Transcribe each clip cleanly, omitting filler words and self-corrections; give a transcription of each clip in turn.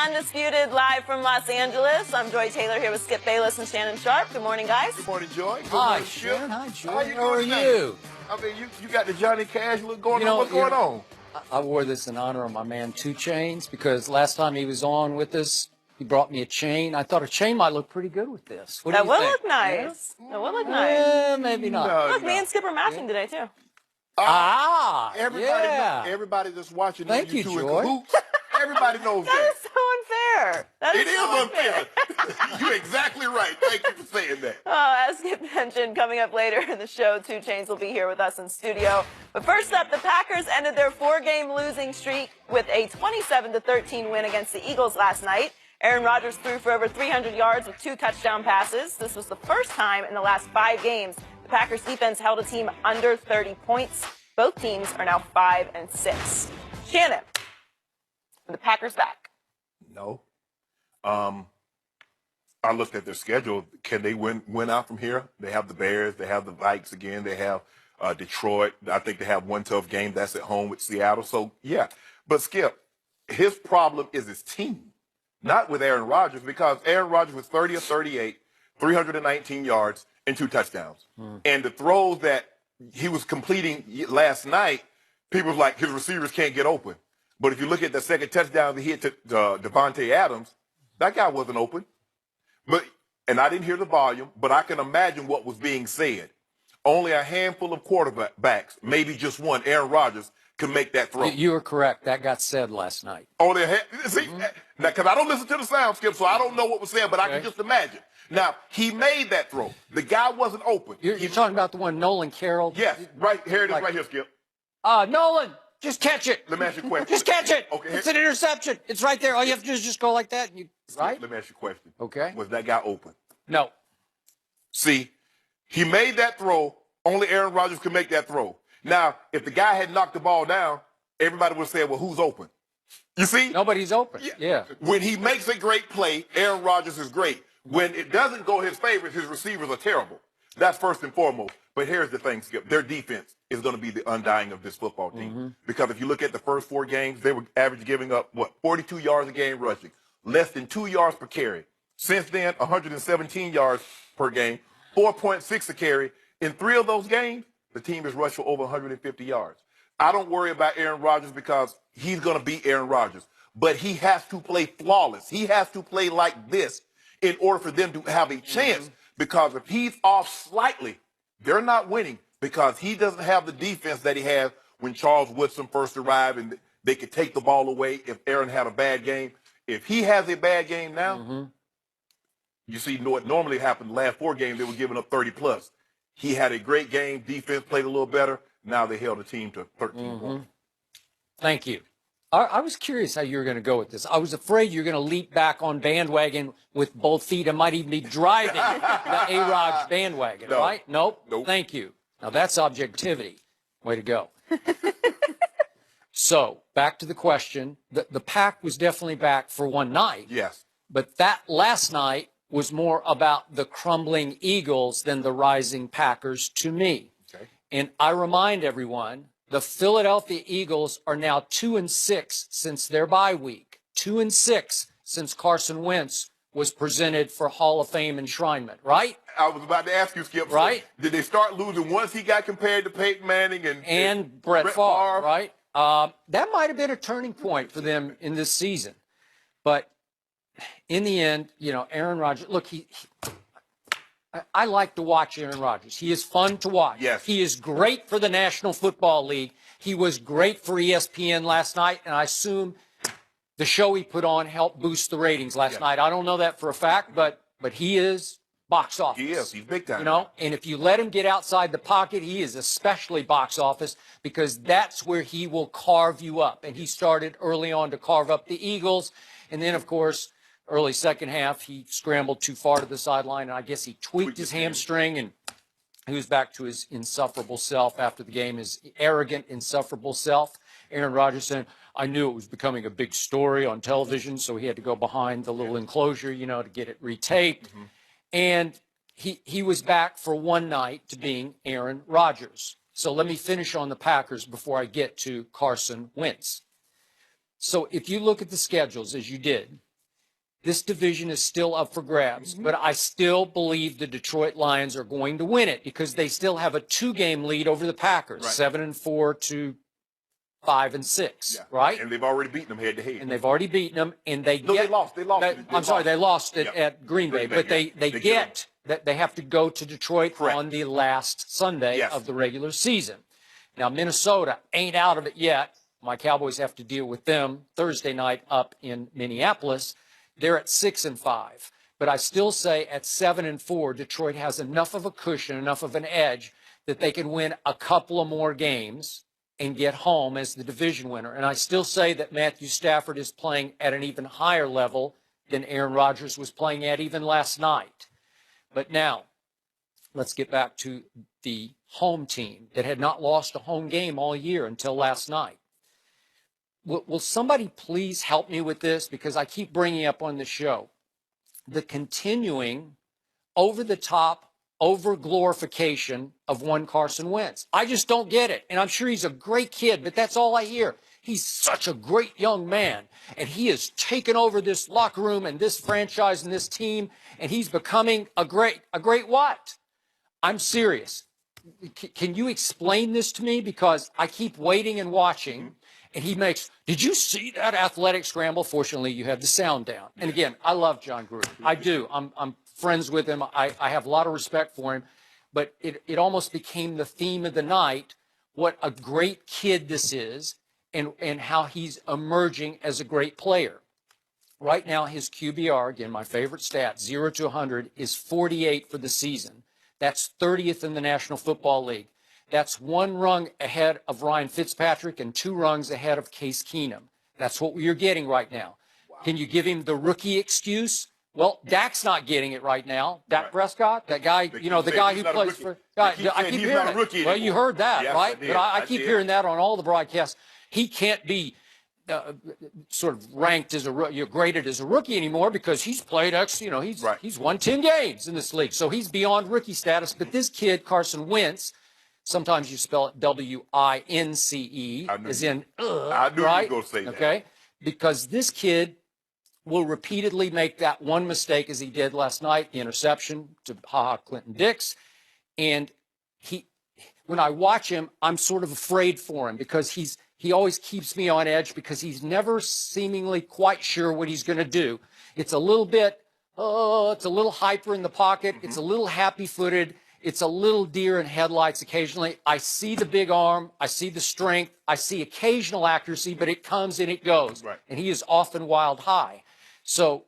Undisputed, live from Los Angeles. I'm Joy Taylor here with Skip Bayless and Shannon Sharp. Good morning, guys. Good morning, Joy. Good Hi, morning, Shannon. Hi, Joy. How are you? I mean, you got the Johnny Cash look going on. What's going on? I wore this in honor of my man 2 Chainz because last time he was on with us, he brought me a chain. I thought a chain might look pretty good with this. What do That you would think? look nice. Yeah? That would look nice. Maybe not. Look, me and Skip are matching today, too. Everybody that's watching Thank you, two in Joy. cahoots, everybody knows that. That is so unfair. It is unfair. You're exactly right. Thank you for saying that. As Skip mentioned, coming up later in the show, 2 Chainz will be here with us in studio. But first up, the Packers ended their 4-game losing streak with a 27-13 win against the Eagles last night. Aaron Rodgers threw for over 300 yards with 2 touchdown passes. This was the first time in the last 5 games the Packers defense held a team under 30 points. Both teams are now 5-6. Shannon, are the Packers back? No. I looked at their schedule. Can they win out from here? They have the Bears. They have the Vikes again. They have Detroit. I think they have one tough game. That's at home with Seattle. So, yeah. But, Skip, his problem is his team, not with Aaron Rodgers, because Aaron Rodgers was 30 of 38, 319 yards, and 2 touchdowns. And the throws that he was completing last night, people was like, his receivers can't get open. But if you look at the second touchdown that he hit to Devontae Adams, that guy wasn't open. And I didn't hear the volume, but I can imagine what was being said. Only a handful of quarterbacks, maybe just one, Aaron Rodgers, can make that throw. You were correct. That got said last night. Only see, now, because I don't listen to the sound, Skip, so I don't know what was said, but I can just imagine. Now, he made that throw. The guy wasn't open. You're talking about the one Nolan Carroll? Yes, right here it is, right here, Skip. Nolan, just catch it. Let me ask you a question. Just catch it. Okay, it's an interception. It's right there. All you have to do is just go like that. And right? Let me ask you a question. Okay. Was that guy open? No. See, he made that throw. Only Aaron Rodgers could make that throw. Now, if the guy had knocked the ball down, everybody would say, well, who's open? You see? Nobody's open. Yeah. When he makes a great play, Aaron Rodgers is great. When it doesn't go his favor, his receivers are terrible. That's first and foremost. But here's the thing, Skip. Their defense is going to be the undying of this football team. Because if you look at the first 4 games, they were average giving up, 42 yards a game rushing, less than 2 yards per carry. Since then, 117 yards per game, 4.6 a carry. In 3 of those games, the team has rushed for over 150 yards. I don't worry about Aaron Rodgers because he's going to be Aaron Rodgers. But he has to play flawless. He has to play like this in order for them to have a chance. Because if he's off slightly, they're not winning because he doesn't have the defense that he had when Charles Woodson first arrived and they could take the ball away if Aaron had a bad game. If he has a bad game now, you see what normally happened the last 4 games, they were giving up 30+. He had a great game. Defense played a little better. Now they held the team to 13 points. Thank you. I was curious how you were going to go with this. I was afraid you were going to leap back on bandwagon with both feet and might even be driving the A-Rod bandwagon, right? Nope. Thank you. Now, that's objectivity. Way to go. So, back to the question. The Pack was definitely back for one night. Yes. But that last night was more about the crumbling Eagles than the rising Packers to me. Okay. And I remind everyone, the Philadelphia Eagles are now 2-6 since their bye week. 2-6 since Carson Wentz was presented for Hall of Fame enshrinement, right? I was about to ask you, Skip. Right. Did they start losing once he got compared to Peyton Manning and Brett Favre, right? That might have been a turning point for them in this season. But in the end, Aaron Rodgers, look, I like to watch Aaron Rodgers. He is fun to watch. Yes. He is great for the National Football League. He was great for ESPN last night, and I assume the show he put on helped boost the ratings last night. I don't know that for a fact, but he is box office. He is. He's big time. And if you let him get outside the pocket, he is especially box office because that's where he will carve you up. And he started early on to carve up the Eagles. And then, of course, early second half, he scrambled too far to the sideline, and I guess he tweaked his hamstring, and he was back to his insufferable self after the game, his arrogant, insufferable self. Aaron Rodgers said, I knew it was becoming a big story on television, so he had to go behind the little enclosure, to get it retaped. And he was back for one night to being Aaron Rodgers. So let me finish on the Packers before I get to Carson Wentz. So if you look at the schedules, as you did, This division is still up for grabs, but I still believe the Detroit Lions are going to win it because they still have a 2-game lead over the Packers, Right. 7-4 to 5-6, right? And they've already beaten them head to head. And they've already beaten them, and they No, get. they lost. They lost. I'm sorry, they lost it Yep. at Green Bay, but yeah. they get that they have to go to Detroit Correct. on the last Sunday Yes. of the regular season. Now, Minnesota ain't out of it yet. My Cowboys have to deal with them Thursday night up in Minneapolis. They're at 6-5, but I still say at 7-4, Detroit has enough of a cushion, enough of an edge that they can win a couple of more games and get home as the division winner. And I still say that Matthew Stafford is playing at an even higher level than Aaron Rodgers was playing at even last night. But now, let's get back to the home team that had not lost a home game all year until last night. Will somebody please help me with this? Because I keep bringing up on the show the continuing over-the-top over-glorification of one Carson Wentz. I just don't get it. And I'm sure he's a great kid, but that's all I hear. He's such a great young man, and he has taken over this locker room and this franchise and this team, and he's becoming a great what? I'm serious. Can you explain this to me? Because I keep waiting and watching, and he makes, did you see that athletic scramble? Fortunately, you have the sound down. And again, I love John Gruden. I do. I'm friends with him. I have a lot of respect for him. But it almost became the theme of the night, what a great kid this is and how he's emerging as a great player. Right now, his QBR, again, my favorite stat, 0 to 100, is 48 for the season. That's 30th in the National Football League. That's 1 rung ahead of Ryan Fitzpatrick and 2 rungs ahead of Case Keenum. That's what you're getting right now. Wow. Can you give him the rookie excuse? Well, Dak's not getting it right now. Dak Prescott, that guy, the guy who plays for. I keep hearing it. Well, you heard that, yes, right? But I keep hearing that on all the broadcasts. He can't be sort of ranked as graded as a rookie anymore because he's played he's won 10 games in this league, so he's beyond rookie status. But this kid, Carson Wentz, sometimes you spell it W-I-N-C-E, as in I knew right? you were going to say that. Okay, because this kid will repeatedly make that one mistake as he did last night, the interception to Clinton Dix, and when I watch him, I'm sort of afraid for him because he always keeps me on edge because he's never seemingly quite sure what he's going to do. It's a little bit, it's a little hyper in the pocket. It's a little happy-footed. It's a little deer in headlights occasionally. I see the big arm. I see the strength. I see occasional accuracy, but it comes and it goes. Right. And he is often wild high. So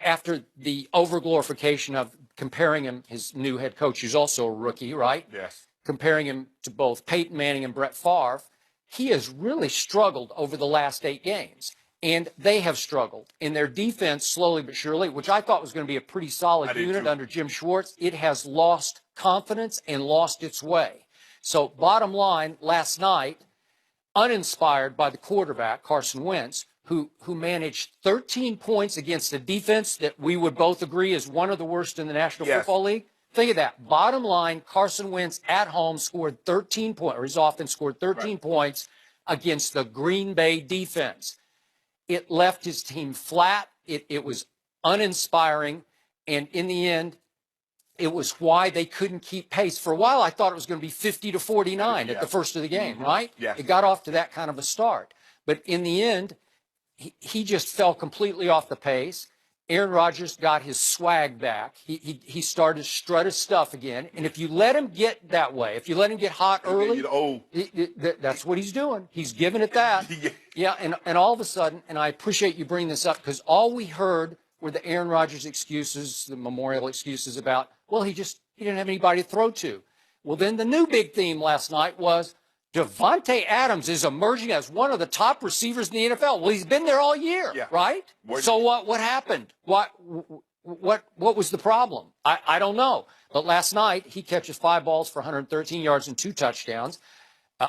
after the overglorification of comparing him, his new head coach, who's also a rookie, right? Yes. Comparing him to both Peyton Manning and Brett Favre, he has really struggled over the last 8 games. And they have struggled. In their defense, slowly but surely, which I thought was going to be a pretty solid unit under Jim Schwartz, it has lost confidence and lost its way. So bottom line, last night, uninspired by the quarterback, Carson Wentz, who managed 13 points against a defense that we would both agree is one of the worst in the National Football League. Think of that. Bottom line, Carson Wentz at home scored 13 points, or his offense scored 13 points against the Green Bay defense. It left his team flat. It was uninspiring. And in the end, it was why they couldn't keep pace. For a while, I thought it was going to be 50-49 at the first of the game, right? Yes. It got off to that kind of a start. But in the end, he just fell completely off the pace. Aaron Rodgers got his swag back. He started to strut his stuff again. And if you let him get that way, if you let him get hot early, that's what he's doing. He's giving it that. Yeah, and all of a sudden, and I appreciate you bringing this up because all we heard were the Aaron Rodgers excuses, the memorial excuses about, well, he didn't have anybody to throw to. Well, then the new big theme last night was Devontae Adams is emerging as one of the top receivers in the NFL. Well, he's been there all year, right? So what happened? What was the problem? I don't know. But last night, he catches 5 balls for 113 yards and 2 touchdowns.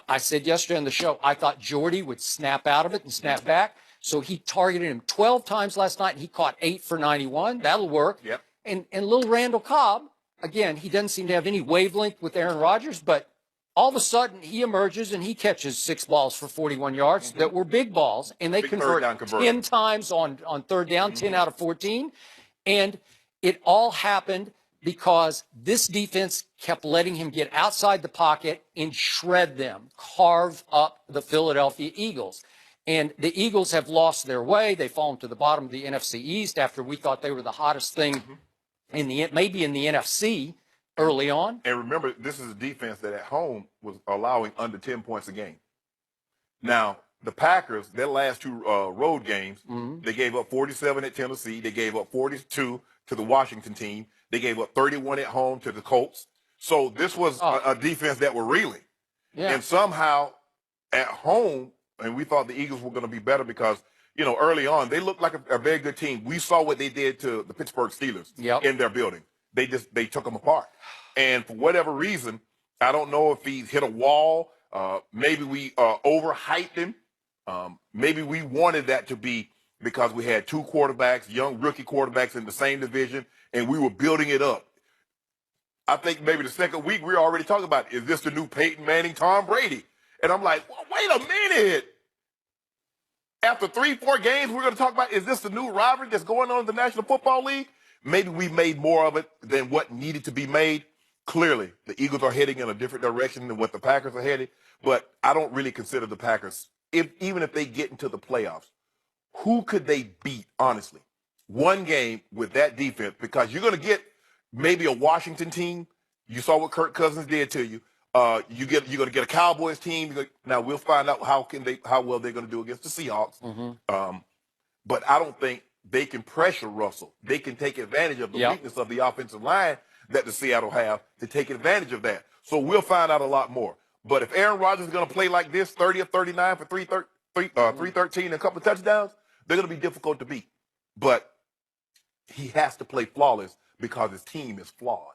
I said yesterday on the show, I thought Jordy would snap out of it and snap back. So he targeted him 12 times last night, and he caught 8 for 91. That'll work. Yep. And little Randall Cobb, again, he doesn't seem to have any wavelength with Aaron Rodgers, but all of a sudden he emerges and he catches 6 balls for 41 yards that were big balls, and they Big convert third down 10 times on third down, 10 out of 14. And it all happened because this defense kept letting him get outside the pocket and shred them, carve up the Philadelphia Eagles. And the Eagles have lost their way. They've fallen to the bottom of the NFC East after we thought they were the hottest thing maybe in the NFC early on. And remember, this is a defense that at home was allowing under 10 points a game. Now, the Packers, their last 2 road games, they gave up 47 at Tennessee. They gave up 42 to the Washington team. They gave up 31 at home to the Colts. So this was a defense that were reeling. Yeah. And somehow at home, and we thought the Eagles were going to be better because, early on, they looked like a very good team. We saw what they did to the Pittsburgh Steelers in their building. They took them apart. And for whatever reason, I don't know if he hit a wall. Maybe we overhyped him. Maybe we wanted that to be because we had 2 quarterbacks, young rookie quarterbacks in the same division, and we were building it up. I think maybe the second week we were already talking about, is this the new Peyton Manning, Tom Brady? And I'm like, well, wait a minute. After 3-4 games, we're going to talk about, is this the new rivalry that's going on in the National Football League? Maybe we made more of it than what needed to be made. Clearly, the Eagles are heading in a different direction than what the Packers are headed. But I don't really consider the Packers, even if they get into the playoffs, who could they beat, honestly? One game with that defense, because you're going to get maybe a Washington team. You saw what Kirk Cousins did to you. You're going to get a Cowboys team. Now we'll find out how well they're going to do against the Seahawks. But I don't think they can pressure Russell. They can take advantage of the weakness of the offensive line that the Seattle have to take advantage of that. So we'll find out a lot more. But if Aaron Rodgers is going to play like this, 30 of 39 for 313 and a couple of touchdowns, they're going to be difficult to beat. But he has to play flawless because his team is flawed.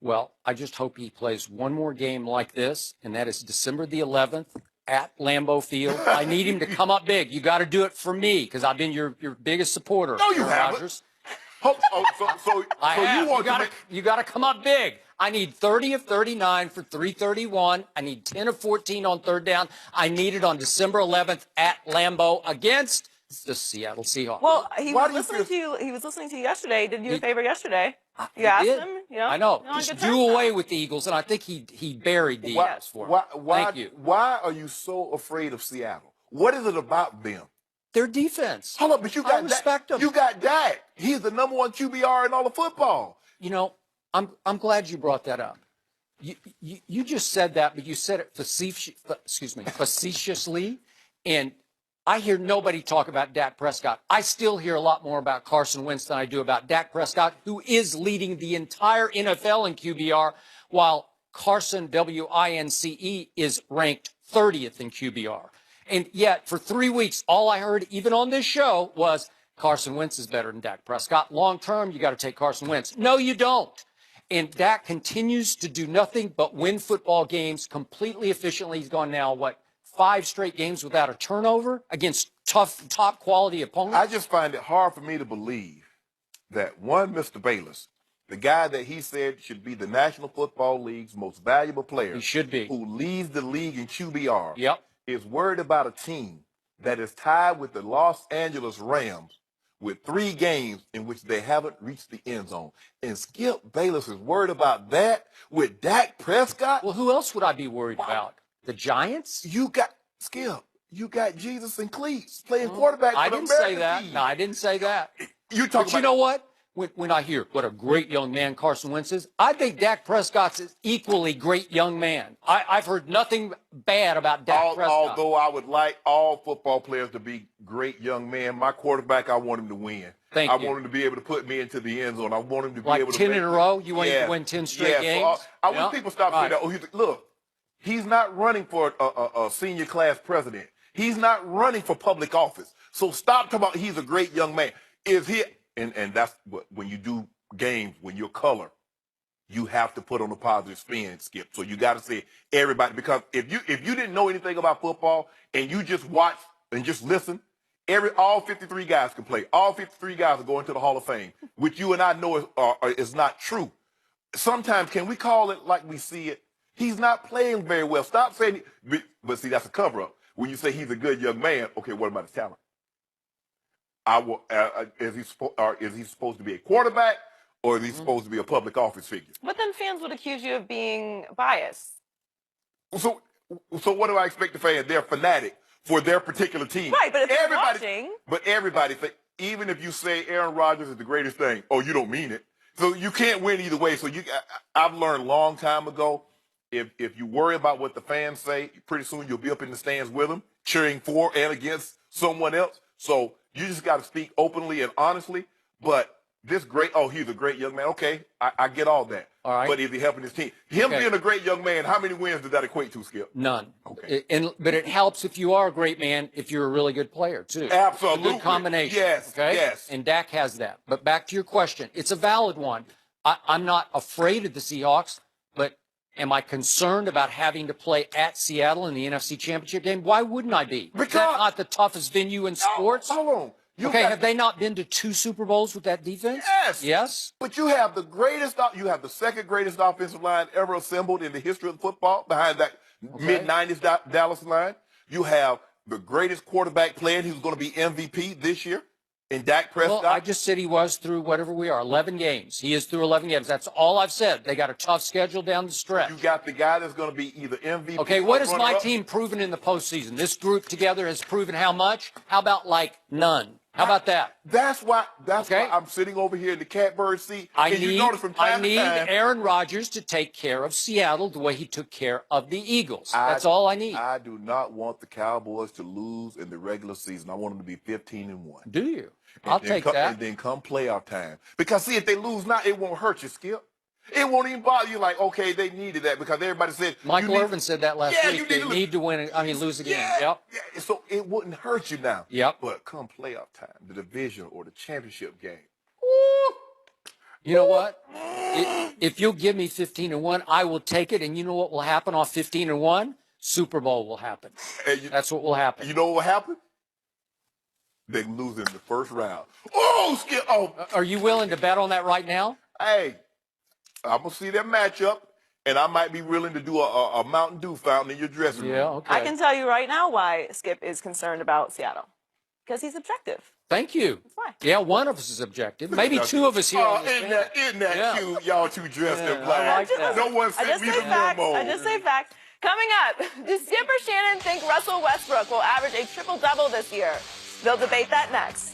Well, I just hope he plays one more game like this, and that is December the 11th at Lambeau Field. I need him to come up big. You got to do it for me because I've been your biggest supporter. No, you Aaron haven't. Rodgers. You got to come up big. I need 30 of 39 for 331. I need 10 of 14 on third down. I need it on December 11th at Lambeau against the Seattle Seahawks. Well, he was listening to you yesterday. Did you a favor yesterday? You asked him. I know. Just do away with the Eagles, and I think he buried the Eagles for him. Thank you. Why are you so afraid of Seattle? What is it about them? Their defense. Hold up, but you got respect them. You got Dak. He's the #1 QBR in all of football. I'm glad you brought that up. You just said that, but you said it facetiously, and I hear nobody talk about Dak Prescott. I still hear a lot more about Carson Wentz than I do about Dak Prescott, who is leading the entire NFL in QBR, while Carson, W-I-N-C-E, is ranked 30th in QBR. And yet, for 3 weeks, all I heard, even on this show, was Carson Wentz is better than Dak Prescott. Long term, you got to take Carson Wentz. No, you don't. And Dak continues to do nothing but win football games completely efficiently. He's gone now, 5 straight games without a turnover against tough, top-quality opponents? I just find it hard for me to believe that Mr. Bayless, the guy that he said should be the National Football League's most valuable player, he should be, who leads the league in QBR, yep, is worried about a team that is tied with the Los Angeles Rams with 3 games in which they haven't reached the end zone. And Skip Bayless is worried about that with Dak Prescott? Well, who else would I be worried about? The Giants? You got Jesus and Cleats playing quarterback for the American say that. team. No, I didn't say that. But you know what? When I hear what a great young man Carson Wentz is, I think Dak Prescott's an equally great young man. I've heard nothing bad about Dak Prescott. Although I would like all football players to be great young men, my quarterback, I want him to win. I want him to be able to put me into the end zone. I want him to be able to 10 in a row? You want him to win 10 straight games? So I wish people stop saying that. Look, he's not running for a senior class president. He's not running for public office. So stop talking about he's a great young man. Is he? And that's what, when you do games, when you're color, you have to put on a positive spin, Skip. So you got to say everybody, because if you didn't know anything about football and you just watch and just listen, all 53 guys can play. All 53 guys are going to the Hall of Fame, which you and I know is not true. Sometimes, can we call it like we see it? He's not playing very well. Stop saying, but see, that's a cover-up. When you say he's a good young man, okay, what about his talent? Is he supposed to be a quarterback, or is he supposed to be a public office figure? But then fans would accuse you of being biased. So what do I expect the fans? They're fanatic for their particular team. Right, but if they're watching. But everybody think, even if you say Aaron Rodgers is the greatest thing, oh, you don't mean it. So you can't win either way. So I've learned a long time ago, if you worry about what the fans say, pretty soon you'll be up in the stands with them, cheering for and against someone else. So you just got to speak openly and honestly. But he's a great young man. Okay, I get all that. All right. But is he helping his team? Him being a great young man, how many wins does that equate to, Skip? None. Okay. But it helps if you are a great man, if you're a really good player, too. Absolutely. It's a good combination. Yes, okay? yes. And Dak has that. But back to your question. It's a valid one. I'm not afraid of the Seahawks, but am I concerned about having to play at Seattle in the NFC Championship game? Why wouldn't I be? Is that not the toughest venue in sports? Hold on. Have they not been to 2 Super Bowls with that defense? Yes. Yes? But you have the second greatest offensive line ever assembled in the history of football behind that mid-90s Dallas line. You have the greatest quarterback playing who's going to be MVP this year in Dak Prescott. Well, I just said he was through whatever we are, 11 games. He is through 11 games. That's all I've said. They got a tough schedule down the stretch. You got the guy that's going to be either MVP. Okay, what has my team proven in the postseason? This group together has proven how much? How about none? How about that? That's why I'm sitting over here in the catbird seat. I need time, Aaron Rodgers to take care of Seattle the way he took care of the Eagles. That's all I need. I do not want the Cowboys to lose in the regular season. I want them to be 15-1. Do you? I'll take that. And then come playoff time. Because, see, if they lose now, it won't hurt you, Skip. It won't even bother you like, okay, they needed that because everybody said. Michael Irvin said that last week. They need to win. Lose a game. Yeah. So it wouldn't hurt you now. Yep. But come playoff time, the division or the championship game. You know what? If you'll give me 15-1, I will take it. And you know what will happen off 15-1? Super Bowl will happen. That's what will happen. You know what will happen? They lose in the first round. Oh, Skip. Oh. Are you willing to bet on that right now? Hey. I'm going to see that matchup, and I might be willing to do a Mountain Dew fountain in your dressing room. Yeah, okay. I can tell you right now why Skip is concerned about Seattle. Because he's objective. Thank you. That's why. Yeah, one of us is objective. Maybe 2 of us here. Isn't that cute? Y'all two dressed in black. I like that. No one sent me the memo. I just say facts. Coming up, does Skip or Shannon think Russell Westbrook will average a triple-double this year? They'll debate that next.